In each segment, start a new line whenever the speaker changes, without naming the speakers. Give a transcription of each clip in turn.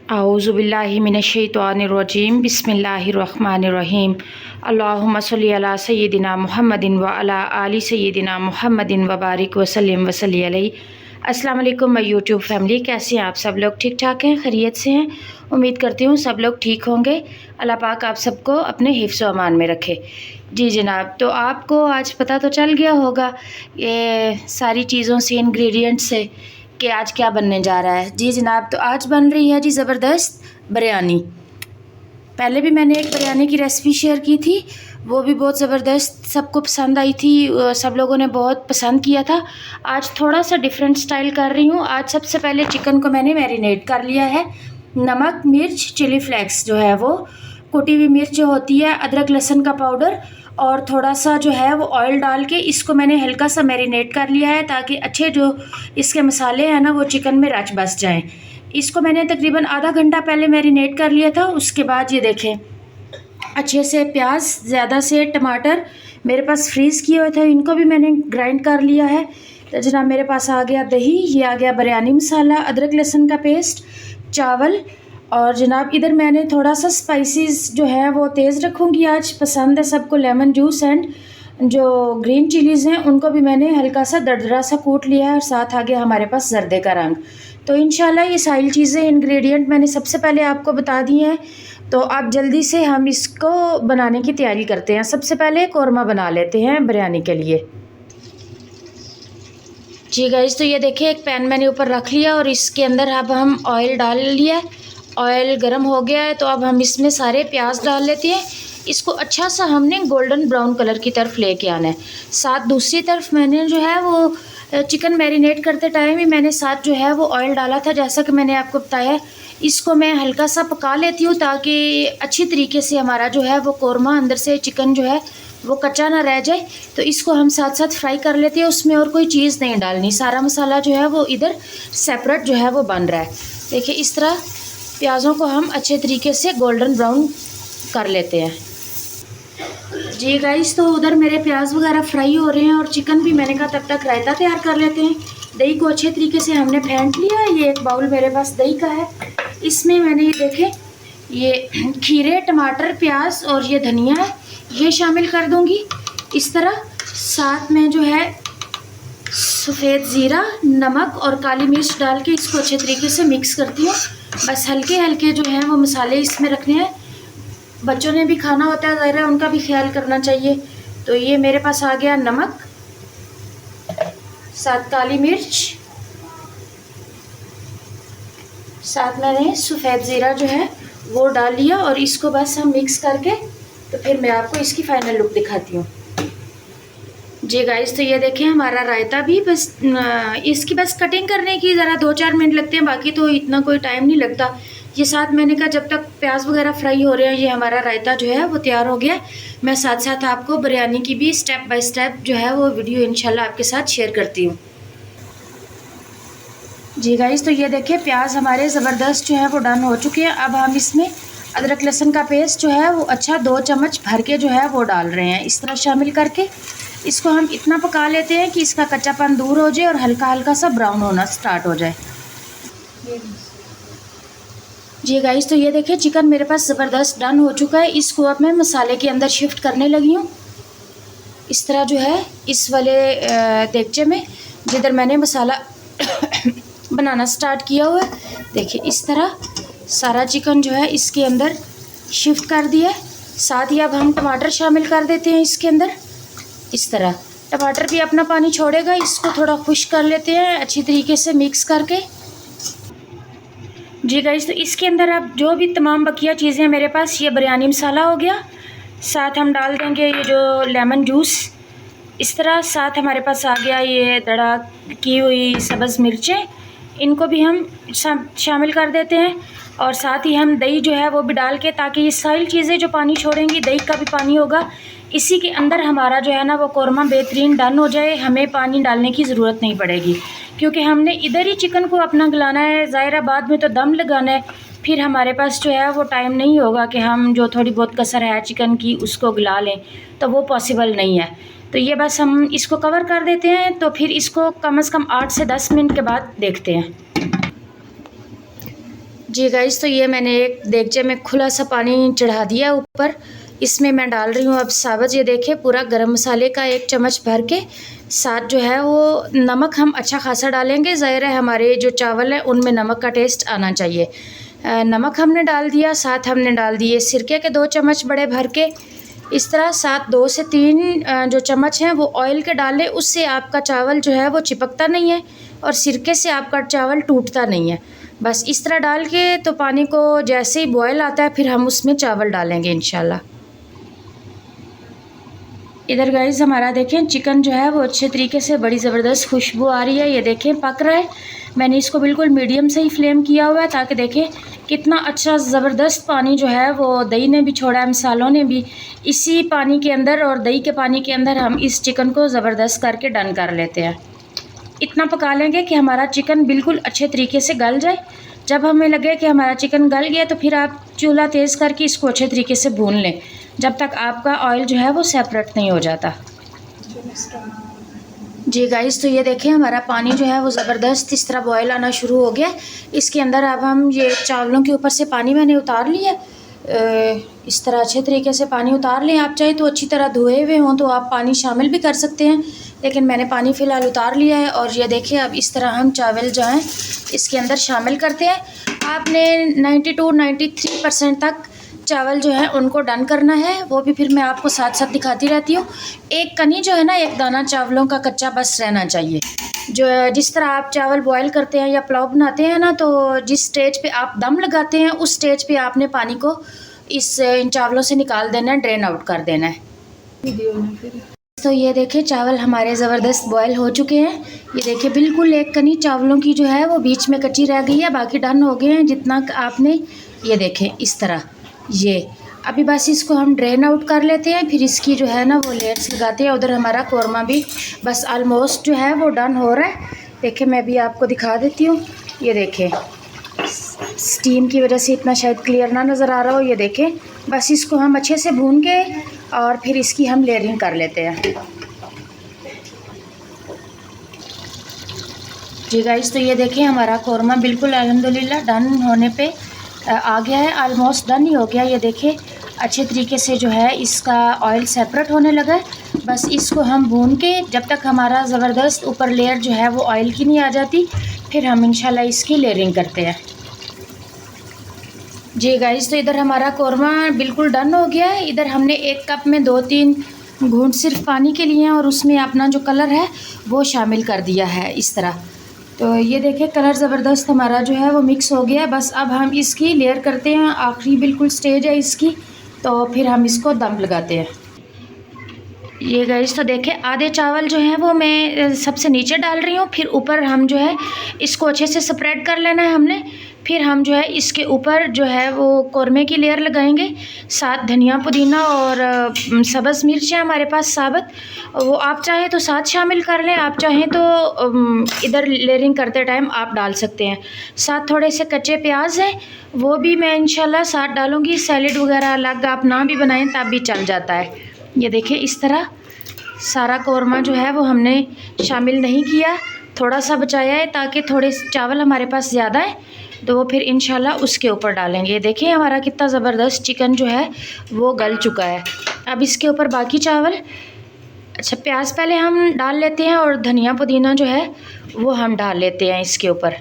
आऊज़ुबिल्लाहि मिनश्शैतानिर्रजीम बिस्मिल्लाहिर्रहमानिर्रहीम। अल्लाहुम्मा सल्लि अला सय्यिदिना मुहम्मदिन व अला आलि सय्यिदिना मुहम्मदिन व बारिक वसल्लिम वसल्लि अलैहि। अस्सलाम वालेकुम माय यूट्यूब फैमिली, कैसे हैं आप सब लोग? ठीक ठाक हैं, खैरियत से हैं? उम्मीद करती हूँ सब लोग ठीक होंगे। अल्लाह पाक आप सबको अपने हिफ्ज़ व अमान में रखे। जी जनाब, तो आपको आज पता तो चल गया होगा ये सारी चीज़ों से, इंग्रेडिएंट से कि आज क्या बनने जा रहा है। जी जनाब, तो आज बन रही है जी ज़बरदस्त बिरयानी। पहले भी मैंने एक बिरयानी की रेसिपी शेयर की थी, वो भी बहुत ज़बरदस्त सबको पसंद आई थी, सब लोगों ने बहुत पसंद किया था। आज थोड़ा सा डिफरेंट स्टाइल कर रही हूँ। आज सबसे पहले चिकन को मैंने मैरिनेट कर लिया है। नमक, मिर्च, चिली फ्लेक्स जो है वो, कुटी हुई मिर्च जो होती है, अदरक लहसुन का पाउडर और थोड़ा सा जो है वो ऑयल डाल के इसको मैंने हल्का सा मैरिनेट कर लिया है ताकि अच्छे जो इसके मसाले हैं ना वो चिकन में रच बस जाएं। इसको मैंने तकरीबन आधा घंटा पहले मैरिनेट कर लिया था। उसके बाद ये देखें, अच्छे से प्याज, ज़्यादा से टमाटर मेरे पास फ्रीज़ किए हुए थे, इनको भी मैंने ग्राइंड कर लिया है। तो जनाब मेरे पास आ गया दही, ये आ गया बिरयानी मसाला, अदरक लहसुन का पेस्ट, चावल और जनाब इधर मैंने थोड़ा सा स्पाइसेस जो है वो तेज़ रखूँगी। आज पसंद है सबको लेमन जूस एंड जो ग्रीन चिलीज़ हैं उनको भी मैंने हल्का सा दरदरा सा कूट लिया है और साथ आ गया हमारे पास जर्दे का रंग। तो इंशाल्लाह ये सारी चीज़ें, इंग्रेडिएंट मैंने सबसे पहले आपको बता दी हैं। तो अब जल्दी से हम इसको बनाने की तैयारी करते हैं। सबसे पहले कौरमा बना लेते हैं बिरयानी के लिए। जी गाइस, तो ये देखिए एक पैन मैंने ऊपर रख लिया और इसके अंदर अब हम ऑयल डाल लिया। ऑयल गर्म हो गया है तो अब हम इसमें सारे प्याज डाल लेते हैं। इसको अच्छा सा हमने गोल्डन ब्राउन कलर की तरफ लेके आना है। साथ दूसरी तरफ मैंने जो है वो चिकन मैरिनेट करते टाइम ही मैंने साथ जो है वो ऑयल डाला था, जैसा कि मैंने आपको बताया। इसको मैं हल्का सा पका लेती हूँ ताकि अच्छी तरीके से हमारा जो है वो कौरमा अंदर से चिकन जो है वो कच्चा ना रह जाए। तो इसको हम साथ साथ फ्राई कर लेते हैं, उसमें और कोई चीज़ नहीं डालनी। सारा मसाला जो है वो इधर सेपरेट जो है वो बन रहा है। देखिए इस तरह प्याज़ों को हम अच्छे तरीके से गोल्डन ब्राउन कर लेते हैं। जी गाइस, तो उधर मेरे प्याज वगैरह फ्राई हो रहे हैं और चिकन भी मैंने कहा तब तक रायता तैयार कर लेते हैं। दही को अच्छे तरीके से हमने फेंट लिया। ये एक बाउल मेरे पास दही का है। इसमें मैंने ये देखे ये खीरे, टमाटर, प्याज और ये धनिया है, ये शामिल कर दूंगी इस तरह। साथ में जो है सफ़ेद ज़ीरा, नमक और काली मिर्च डाल के इसको अच्छे तरीके से मिक्स करती हूँ। बस हल्के हल्के जो हैं वो मसाले इसमें रखने हैं। बच्चों ने भी खाना होता है, ज़ाहिर है उनका भी ख्याल करना चाहिए। तो ये मेरे पास आ गया नमक, साथ काली मिर्च, साथ मैंने सफ़ेद ज़ीरा जो है वो डाल लिया और इसको बस हम मिक्स करके तो फिर मैं आपको इसकी फ़ाइनल लुक दिखाती हूँ। जी गाइस, तो ये देखें हमारा रायता भी बस इसकी बस कटिंग करने की ज़रा 2-4 मिनट लगते हैं, बाकी तो इतना कोई टाइम नहीं लगता। ये साथ मैंने कहा जब तक प्याज वगैरह फ्राई हो रहे हैं ये हमारा रायता जो है वो तैयार हो गया। मैं साथ साथ आपको बिरयानी की भी स्टेप बाय स्टेप जो है वो वीडियो इंशाल्लाह आपके साथ शेयर करती हूँ। जी गाइस, तो ये देखिए प्याज हमारे ज़बरदस्त जो है वो डन हो चुके हैं। अब हम इसमें अदरक लहसुन का पेस्ट जो है वो अच्छा 2 चम्मच भर के जो है वो डाल रहे हैं। इस तरह शामिल करके इसको हम इतना पका लेते हैं कि इसका कच्चापन दूर हो जाए और हल्का हल्का सा ब्राउन होना स्टार्ट हो जाए। जी गाइस, तो ये देखिए चिकन मेरे पास ज़बरदस्त डन हो चुका है। इसको अब मैं मसाले के अंदर शिफ्ट करने लगी हूँ। इस तरह जो है इस वाले देगचे में जिधर मैंने मसाला बनाना स्टार्ट किया हुआ है, देखिए इस तरह सारा चिकन जो है इसके अंदर शिफ्ट कर दिया। साथ ही अब हम टमाटर शामिल कर देते हैं इसके अंदर। इस तरह टमाटर भी अपना पानी छोड़ेगा। इसको थोड़ा खुश्क कर लेते हैं अच्छी तरीके से मिक्स करके। जी गाइस, तो इसके अंदर अब जो भी तमाम बकिया चीज़ें मेरे पास, ये बिरयानी मसाला हो गया, साथ हम डाल देंगे ये जो लेमन जूस इस तरह। साथ हमारे पास आ गया ये दड़ा की हुई सब्ज़ मिर्चें, इनको भी हम शामिल कर देते हैं। और साथ ही हम दही जो है वो भी डाल के, ताकि ये सारी चीज़ें जो पानी छोड़ेंगी, दही का भी पानी होगा, इसी के अंदर हमारा जो है ना वो कौरमा बेहतरीन डन हो जाए। हमें पानी डालने की ज़रूरत नहीं पड़ेगी क्योंकि हमने इधर ही चिकन को अपना गलाना है। ज़ाहिर बाद में तो दम लगाना है, फिर हमारे पास जो है वो टाइम नहीं होगा कि हम जो थोड़ी बहुत कसर है चिकन की उसको गला लें, तो वो पॉसिबल नहीं है। तो ये बस हम इसको कवर कर देते हैं, तो फिर इसको कम से कम 8 से 10 मिनट के बाद देखते हैं। जी गाइस, तो ये मैंने एक देगचे में खुला सा पानी चढ़ा दिया ऊपर। इसमें मैं डाल रही हूँ अब साबुत, ये देखिए पूरा गरम मसाले का 1 चम्मच भर के, साथ जो है वो नमक हम अच्छा खासा डालेंगे। ज़ाहिर है हमारे जो चावल है उनमें नमक का टेस्ट आना चाहिए। नमक हमने डाल दिया, साथ हमने डाल दिए सिरके के 2 चम्मच बड़े भर के। इस तरह साथ 2 से 3 जो चम्मच हैं वो ऑयल के डालें, उससे आपका चावल जो है वो चिपकता नहीं है और सिरके से आपका चावल टूटता नहीं है। बस इस तरह डाल के तो पानी को जैसे ही बॉयल आता है फिर हम उसमें चावल डालेंगे इंशाल्लाह। इधर गाइस हमारा देखें चिकन जो है वो अच्छे तरीके से बड़ी ज़बरदस्त खुशबू आ रही है। ये देखें पक रहा है। मैंने इसको बिल्कुल मीडियम से ही फ्लेम किया हुआ है ताकि देखें कितना अच्छा ज़बरदस्त पानी जो है वो दही ने भी छोड़ा है, मसालों ने भी। इसी पानी के अंदर और दही के पानी के अंदर हम इस चिकन को ज़बरदस्त करके डन कर लेते हैं। इतना पका लेंगे कि हमारा चिकन बिल्कुल अच्छे तरीके से गल जाए। जब हमें लगे कि हमारा चिकन गल गया तो फिर आप चूल्हा तेज़ करके इसको अच्छे तरीके से भून लें, जब तक आपका ऑयल जो है वो सेपरेट नहीं हो जाता। जी गाइस, तो ये देखें हमारा पानी जो है वो ज़बरदस्त इस तरह बॉयल आना शुरू हो गया। इसके अंदर अब हम ये चावलों के ऊपर से पानी मैंने उतार लिया। इस तरह अच्छे तरीके से पानी उतार लें। आप चाहे तो अच्छी तरह धोए हुए हों तो आप पानी शामिल भी कर सकते हैं, लेकिन मैंने पानी फ़िलहाल उतार लिया है। और ये देखिए अब इस तरह हम चावल जो हैं इसके अंदर शामिल करते हैं। आपने 92-93% तक चावल जो है उनको डन करना है, वो भी फिर मैं आपको साथ साथ दिखाती रहती हूँ। एक कनी जो है ना, एक दाना चावलों का कच्चा बस रहना चाहिए। जो जिस तरह आप चावल बॉयल करते हैं या पुलाव बनाते हैं ना, तो जिस स्टेज पे आप दम लगाते हैं उस स्टेज पे आपने पानी को इन चावलों से निकाल देना है, ड्रेन आउट कर देना है। तो ये देखिए चावल हमारे ज़बरदस्त बॉयल हो चुके हैं। ये देखिए बिल्कुल एक कनी चावलों की जो है वो बीच में कच्ची रह गई है, बाकी डन हो गए हैं जितना आपने। ये देखें इस तरह। ये अभी बस इसको हम ड्रेन आउट कर लेते हैं, फिर इसकी जो है ना वो लेयर्स लगाते हैं। उधर हमारा कौरमा भी बस ऑलमोस्ट जो है वो डन हो रहा है। देखिए मैं भी आपको दिखा देती हूँ। ये देखें स्टीम की वजह से इतना शायद क्लियर ना नज़र आ रहा हो। ये देखें बस इसको हम अच्छे से भून के और फिर इसकी हम लेयरिंग कर लेते हैं। जी गाइस, तो ये देखें हमारा कौरमा बिल्कुल अल्हम्दुलिल्लाह डन होने पे आ गया है, ऑलमोस्ट डन ही हो गया। ये देखें अच्छे तरीके से जो है इसका ऑयल सेपरेट होने लगा है। बस इसको हम भून के जब तक हमारा ज़बरदस्त ऊपर लेयर जो है वो ऑयल की नहीं आ जाती, फिर हम इंशाल्लाह इसकी लेयरिंग करते हैं। जी गाइस, तो इधर हमारा कौरमा बिल्कुल डन हो गया है। इधर हमने 1 कप में 2-3 घूंट सिर्फ पानी के लिए और उसमें अपना जो कलर है वो शामिल कर दिया है इस तरह। तो ये देखिए कलर ज़बरदस्त हमारा जो है वो मिक्स हो गया है। बस अब हम इसकी लेयर करते हैं, आखिरी बिल्कुल स्टेज है इसकी, तो फिर हम इसको दम लगाते हैं। ये गाइस, तो देखें आधे चावल जो है वो मैं सबसे नीचे डाल रही हूँ, फिर ऊपर हम जो है इसको अच्छे से स्प्रेड कर लेना है हमने। फिर हम जो है इसके ऊपर जो है वो कौरमे की लेयर लगाएंगे, साथ धनिया पुदीना और सब्ज़ मिर्च है हमारे पास साबुत, वो आप चाहें तो साथ शामिल कर लें, आप चाहें तो इधर लेयरिंग करते टाइम आप डाल सकते हैं। साथ थोड़े से कच्चे प्याज हैं, वो भी मैं इंशाल्लाह साथ डालूँगी। सैलेड वगैरह अलग आप ना भी बनाएं तब भी चल जाता है। ये देखिए इस तरह सारा कौरमा जो है वो हमने शामिल नहीं किया, थोड़ा सा बचाया है ताकि थोड़े चावल हमारे पास ज़्यादा है तो वो फिर इंशाल्लाह उसके ऊपर डालेंगे। देखिए हमारा कितना ज़बरदस्त चिकन जो है वो गल चुका है। अब इसके ऊपर बाकी चावल, अच्छा प्याज पहले हम डाल लेते हैं और धनिया पुदीना जो है वो हम डाल लेते हैं इसके ऊपर।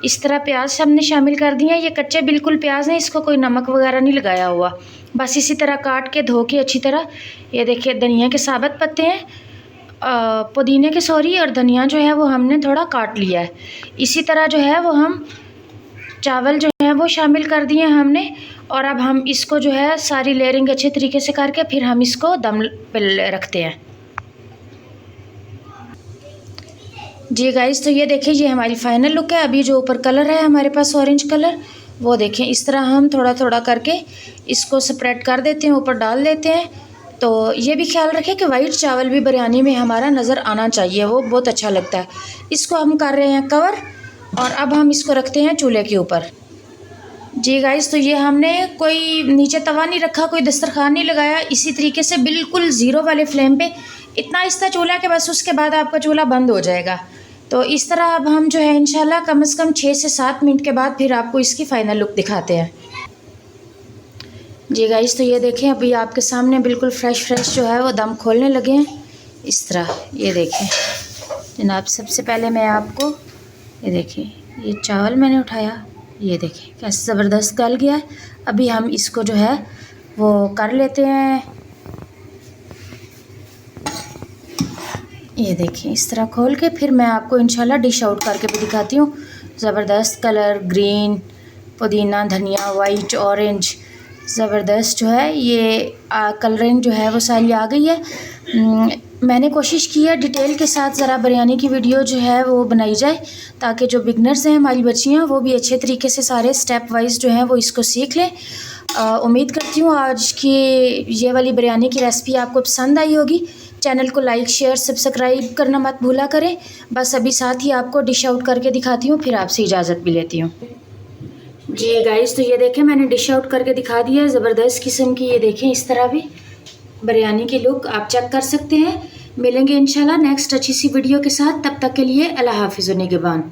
इस तरह प्याज हमने शामिल कर दिए हैं। ये कच्चे बिल्कुल प्याज हैं, इसको कोई नमक वगैरह नहीं लगाया हुआ, बस इसी तरह काट के धो के अच्छी तरह। ये देखिए धनिया के साबुत पत्ते हैं, पुदीने के सॉरी, और धनिया जो है वो हमने थोड़ा काट लिया है। इसी तरह जो है वो हम चावल जो है वो शामिल कर दिए हमने। और अब हम इसको जो है सारी लेयरिंग अच्छे तरीके से करके फिर हम इसको दम पे रखते हैं। जी गाइस, तो ये देखिए ये हमारी फ़ाइनल लुक है। अभी जो ऊपर कलर है हमारे पास ऑरेंज कलर, वो देखें इस तरह हम थोड़ा थोड़ा करके इसको स्प्रेड कर देते हैं, ऊपर डाल देते हैं। तो ये भी ख्याल रखें कि वाइट चावल भी बिरयानी में हमारा नज़र आना चाहिए, वो बहुत अच्छा लगता है। इसको हम कर रहे हैं कवर और अब हम इसको रखते हैं चूल्हे के ऊपर। जी गाइस, तो ये हमने कोई नीचे तवा नहीं रखा, कोई दस्तरखान नहीं लगाया, इसी तरीके से बिल्कुल ज़ीरो वाले फ्लेम पे इतना आहिस्ता चूल्हा के बस उसके बाद आपका चूल्हा बंद हो जाएगा। तो इस तरह अब हम जो है इंशाल्लाह कम से कम 6 से 7 मिनट के बाद फिर आपको इसकी फ़ाइनल लुक दिखाते हैं। जी गाइस, तो ये देखें अभी आपके सामने बिल्कुल फ़्रेश जो है वो दम खोलने लगे हैं इस तरह। ये देखें जनाब, सबसे पहले मैं आपको ये देखें, ये चावल मैंने उठाया, ये देखें कैसे ज़बरदस्त गल गया है। अभी हम इसको जो है वो कर लेते हैं। ये देखें इस तरह खोल के फिर मैं आपको इंशाल्लाह डिश आउट करके भी दिखाती हूँ। ज़बरदस्त कलर, ग्रीन, पुदीना, धनिया, वाइट, ऑरेंज, ज़बरदस्त जो है ये कलरिंग जो है वो सारी आ गई है। मैंने कोशिश की है डिटेल के साथ ज़रा बिरयानी की वीडियो जो है वो बनाई जाए, ताकि जो बिगनर्स हैं हमारी बच्चियाँ वो भी अच्छे तरीके से सारे स्टेप वाइज जो है वो इसको सीख लें। उम्मीद करती हूँ आज की ये वाली बिरयानी की रेसिपी आपको पसंद आई होगी। चैनल को लाइक, शेयर, सब्सक्राइब करना मत भूला करें। बस अभी साथ ही आपको डिश आउट करके दिखाती हूँ, फिर आपसे इजाज़त भी लेती हूँ। जी गाइस, तो ये देखें मैंने डिश आउट करके दिखा दिया है। ज़बरदस्त किस्म की ये देखें इस तरह भी बिरयानी की लुक आप चेक कर सकते हैं। मिलेंगे इंशाल्लाह नेक्स्ट अच्छी सी वीडियो के साथ। तब तक के लिए अल्लाह हाफ़िज़ व निगहबान।